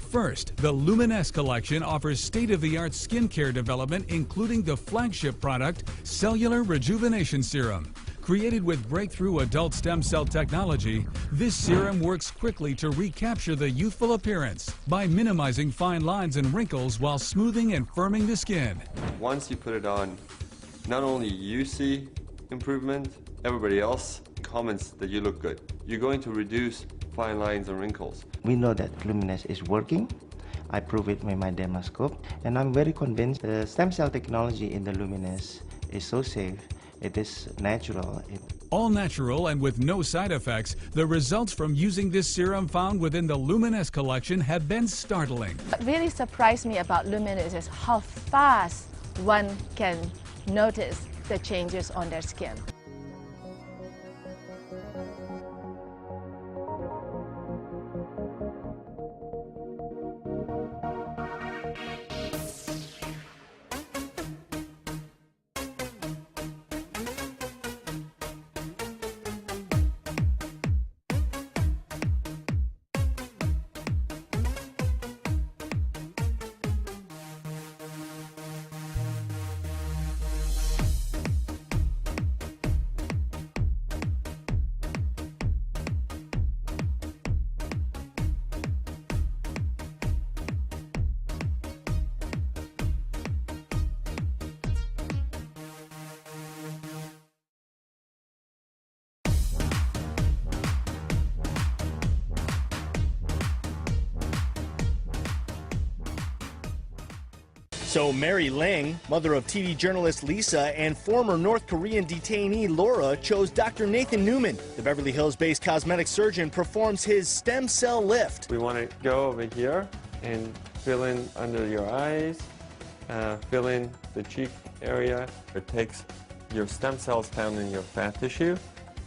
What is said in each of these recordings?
First, the Luminous collection offers state-of-the-art skincare development, including the flagship product, Cellular Rejuvenation Serum. Created with breakthrough adult stem cell technology, this serum works quickly to recapture the youthful appearance by minimizing fine lines and wrinkles while smoothing and firming the skin. Once you put it on, not only you see improvement, everybody else comments that you look good. You're going to reduce fine lines and wrinkles. We know that Luminous is working. I prove it with my dermoscope, and I'm very convinced the stem cell technology in the Luminous is so safe. It is natural. All natural and with no side effects, the results from using this serum found within the Luminous collection have been startling. What really surprised me about Luminous is how fast one can notice the changes on their skin. So Mary Ling, mother of TV journalist Lisa and former North Korean detainee Laura, chose Dr. Nathan Newman. The Beverly Hills-based cosmetic surgeon performs his stem cell lift. We want to go over here and fill in under your eyes, fill in the cheek area. It takes your stem cells found in your fat tissue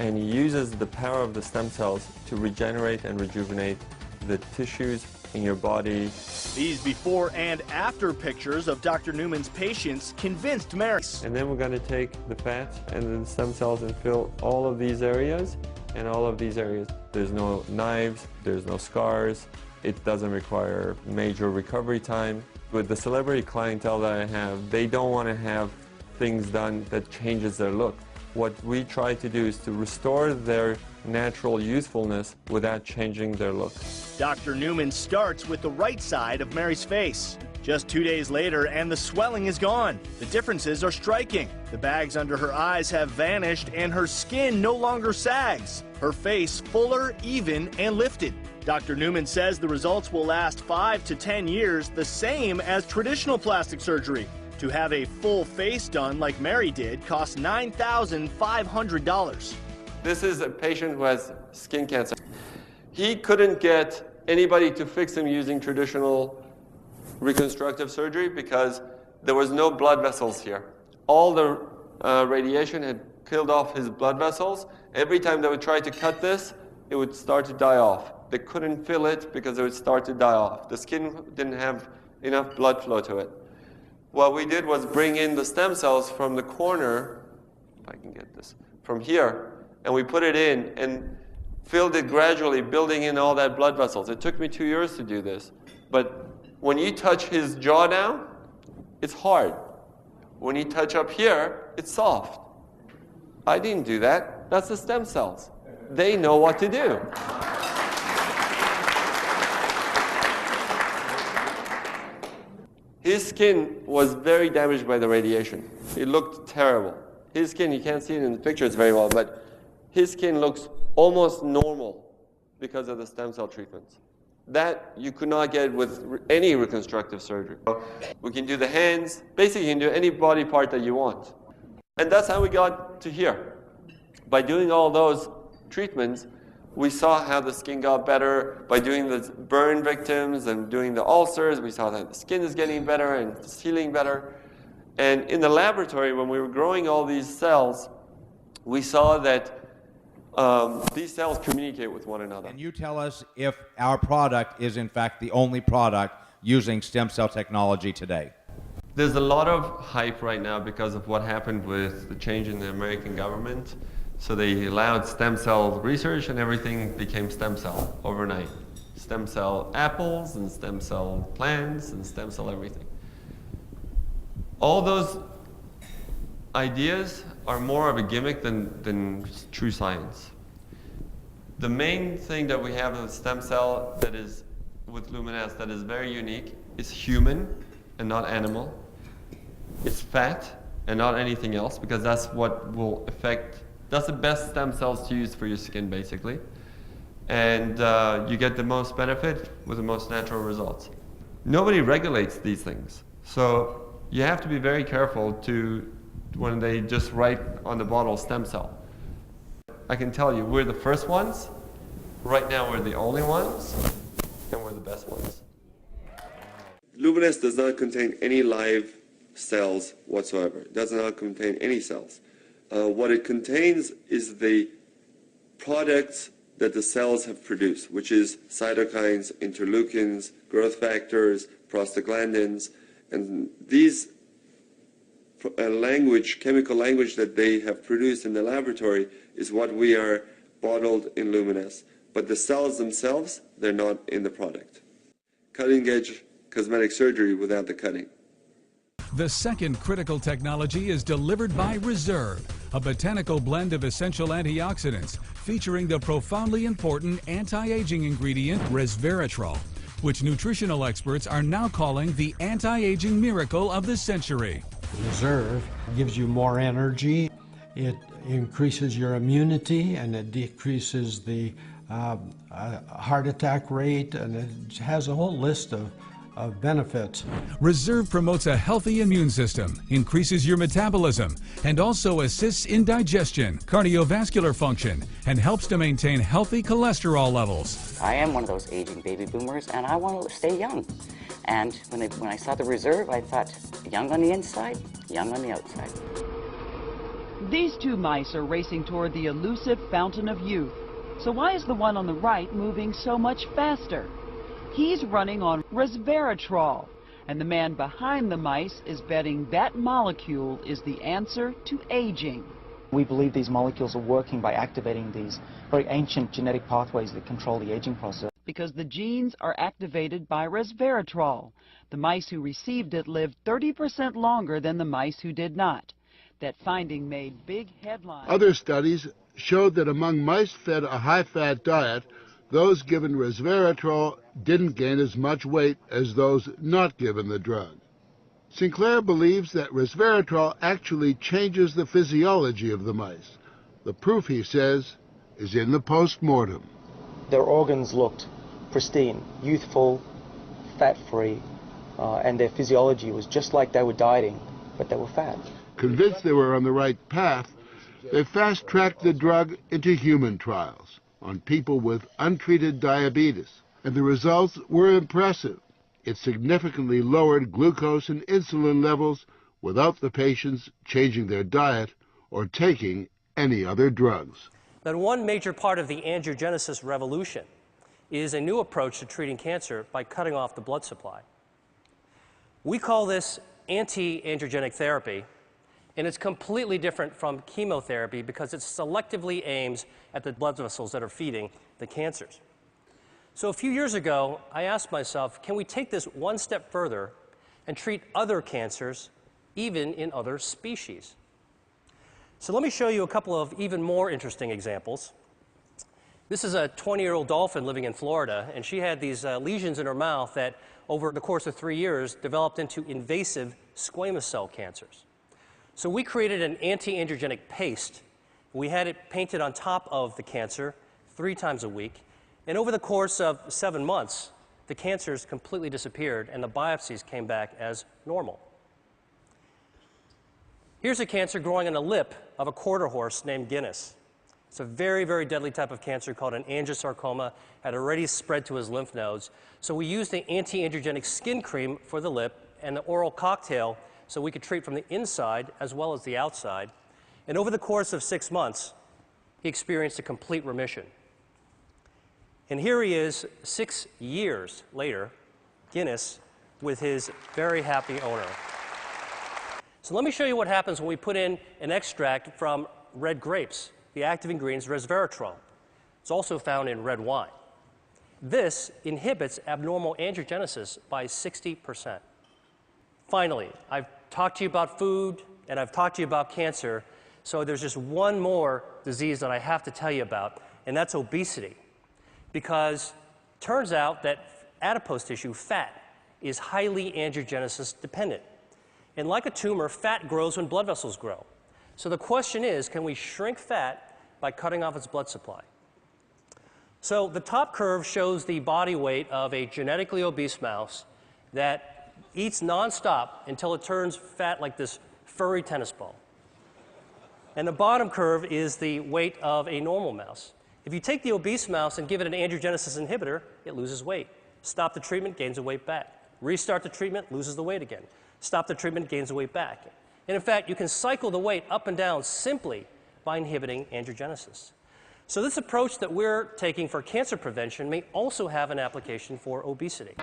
and uses the power of the stem cells to regenerate and rejuvenate the tissues in your body. These before and after pictures of Dr. Newman's patients convinced Mary. And then we're going to take the fat and the stem cells and fill all of these areas and all of these areas. There's no knives, there's no scars, it doesn't require major recovery time. With the celebrity clientele that I have, they don't want to have things done that changes their look. What we try to do is to restore their natural youthfulness without changing their look. Dr. Newman starts with the right side of Mary's face. Just 2 days later, and the swelling is gone. The differences are striking. The bags under her eyes have vanished, and her skin no longer sags. Her face fuller, even, and lifted. Dr. Newman says the results will last 5 to 10 years, the same as traditional plastic surgery. To have a full face done like Mary did costs $9,500. This is a patient who has skin cancer. He couldn't get anybody to fix him using traditional reconstructive surgery because there was no blood vessels here. All the radiation had killed off his blood vessels. Every time they would try to cut this, it would start to die off. They couldn't fill it because it would start to die off. The skin didn't have enough blood flow to it. What we did was bring in the stem cells from the corner, if I can get this, from here, and we put it in and filled it gradually, building in all that blood vessels. It took me 2 years to do this. But when you touch his jaw down, it's hard. When you touch up here, it's soft. I didn't do that. That's the stem cells. They know what to do. His skin was very damaged by the radiation. It looked terrible. His skin, you can't see it in the pictures very well, but his skin looks almost normal because of the stem cell treatments. That you could not get with any reconstructive surgery. We can do the hands, basically you can do any body part that you want. And that's how we got to here. By doing all those treatments, we saw how the skin got better. By doing the burn victims and doing the ulcers, we saw that the skin is getting better and it's healing better. And in the laboratory, when we were growing all these cells, we saw that these cells communicate with one another. Can you tell us if our product is in fact the only product using stem cell technology today? There's a lot of hype right now because of what happened with the change in the American government. So they allowed stem cell research and everything became stem cell overnight. stem cell apples and stem cell plants and stem cell everything. All those ideas are more of a gimmick than true science. The main thing that we have with stem cell that is with Luminesce that is very unique is human and not animal. It's fat and not anything else, because that's what will affect, that's the best stem cells to use for your skin basically. And you get the most benefit with the most natural results. Nobody regulates these things. So you have to be very careful when they just write on the bottle stem cell. I can tell you, we're the first ones. Right now we're the only ones, and we're the best ones. Luminesce does not contain any live cells whatsoever. It does not contain any cells. What it contains is the products that the cells have produced, which is cytokines, interleukins, growth factors, prostaglandins, and these chemical language that they have produced in the laboratory is what we are bottled in Luminesce. But the cells themselves, they're not in the product. Cutting-edge cosmetic surgery without the cutting. The second critical technology is delivered by Reserve, a botanical blend of essential antioxidants featuring the profoundly important anti-aging ingredient resveratrol, which nutritional experts are now calling the anti-aging miracle of the century. Reserve gives you more energy, it increases your immunity, and it decreases the heart attack rate, and it has a whole list of benefits. Reserve promotes a healthy immune system, increases your metabolism, and also assists in digestion, cardiovascular function, and helps to maintain healthy cholesterol levels. I am one of those aging baby boomers, and I want to stay young. And when I saw the Reserve, I thought, young on the inside, young on the outside. These two mice are racing toward the elusive fountain of youth. So why is the one on the right moving so much faster? He's running on resveratrol, and the man behind the mice is betting that molecule is the answer to aging. We believe these molecules are working by activating these very ancient genetic pathways that control the aging process. Because the genes are activated by resveratrol. The mice who received it lived 30% longer than the mice who did not. That finding made big headlines. Other studies showed that among mice fed a high-fat diet, those given resveratrol didn't gain as much weight as those not given the drug. Sinclair believes that resveratrol actually changes the physiology of the mice. The proof, he says, is in the post-mortem. Their organs looked pristine, youthful, fat-free, and their physiology was just like they were dieting, but they were fat. Convinced they were on the right path, they fast-tracked the drug into human trials on people with untreated diabetes, and the results were impressive. It significantly lowered glucose and insulin levels without the patients changing their diet or taking any other drugs. Now, one major part of the angiogenesis revolution is a new approach to treating cancer by cutting off the blood supply. We call this anti-angiogenic therapy, and it's completely different from chemotherapy because it selectively aims at the blood vessels that are feeding the cancers. So a few years ago, I asked myself, can we take this one step further and treat other cancers, even in other species? So let me show you a couple of even more interesting examples. This is a 20-year-old dolphin living in Florida, and she had these lesions in her mouth that, over the course of 3 years, developed into invasive squamous cell cancers. So we created an anti-angiogenic paste. We had it painted on top of the cancer 3 times a week. And over the course of 7 months, the cancers completely disappeared and the biopsies came back as normal. Here's a cancer growing on the lip of a quarter horse named Guinness. It's a very, very deadly type of cancer called an angiosarcoma, had already spread to his lymph nodes. So we used the anti-angiogenic skin cream for the lip and the oral cocktail so we could treat from the inside as well as the outside. And over the course of 6 months, he experienced a complete remission. And here he is 6 years later, Guinness, with his very happy owner. So let me show you what happens when we put in an extract from red grapes. The active ingredient is resveratrol. It's also found in red wine. This inhibits abnormal angiogenesis by 60%. Finally, I've talked to you about food and I've talked to you about cancer, so there's just one more disease that I have to tell you about, and that's obesity. Because it turns out that adipose tissue, fat, is highly angiogenesis dependent. And like a tumor, fat grows when blood vessels grow. So the question is, can we shrink fat by cutting off its blood supply? So the top curve shows the body weight of a genetically obese mouse that eats nonstop until it turns fat like this furry tennis ball. And the bottom curve is the weight of a normal mouse. If you take the obese mouse and give it an angiogenesis inhibitor, it loses weight. Stop the treatment, gains the weight back. Restart the treatment, loses the weight again. Stop the treatment, gains the weight back. And in fact, you can cycle the weight up and down simply by inhibiting angiogenesis. So this approach that we're taking for cancer prevention may also have an application for obesity.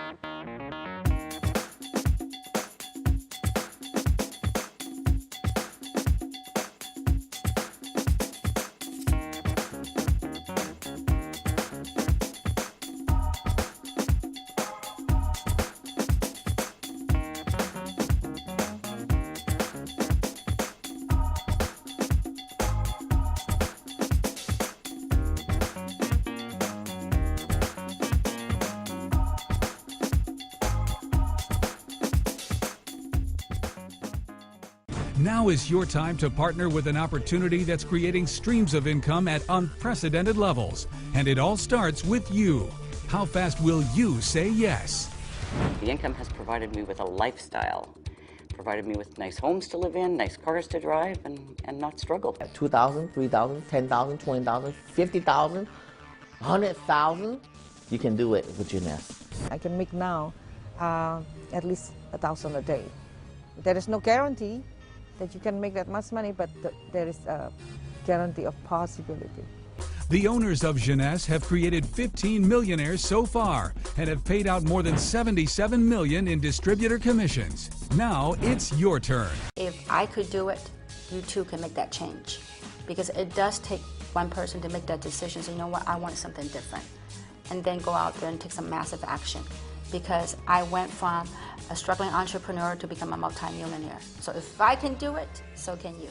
Now is your time to partner with an opportunity that's creating streams of income at unprecedented levels. And it all starts with you. How fast will you say yes? The income has provided me with a lifestyle, provided me with nice homes to live in, nice cars to drive, and not struggle. 2,000, 3,000, 10,000, 20,000, 50,000, 100,000. You can do it with your nest. I can make now at least 1,000 a day. There is no guarantee that you can make that much money, but there is a guarantee of possibility. The owners of Jeunesse have created 15 millionaires so far and have paid out more than $77 million in distributor commissions. Now it's your turn. If I could do it, you too can make that change. Because it does take one person to make that decision. So you know what, I want something different. And then go out there and take some massive action. Because I went from a struggling entrepreneur to become a multimillionaire. So if I can do it, so can you.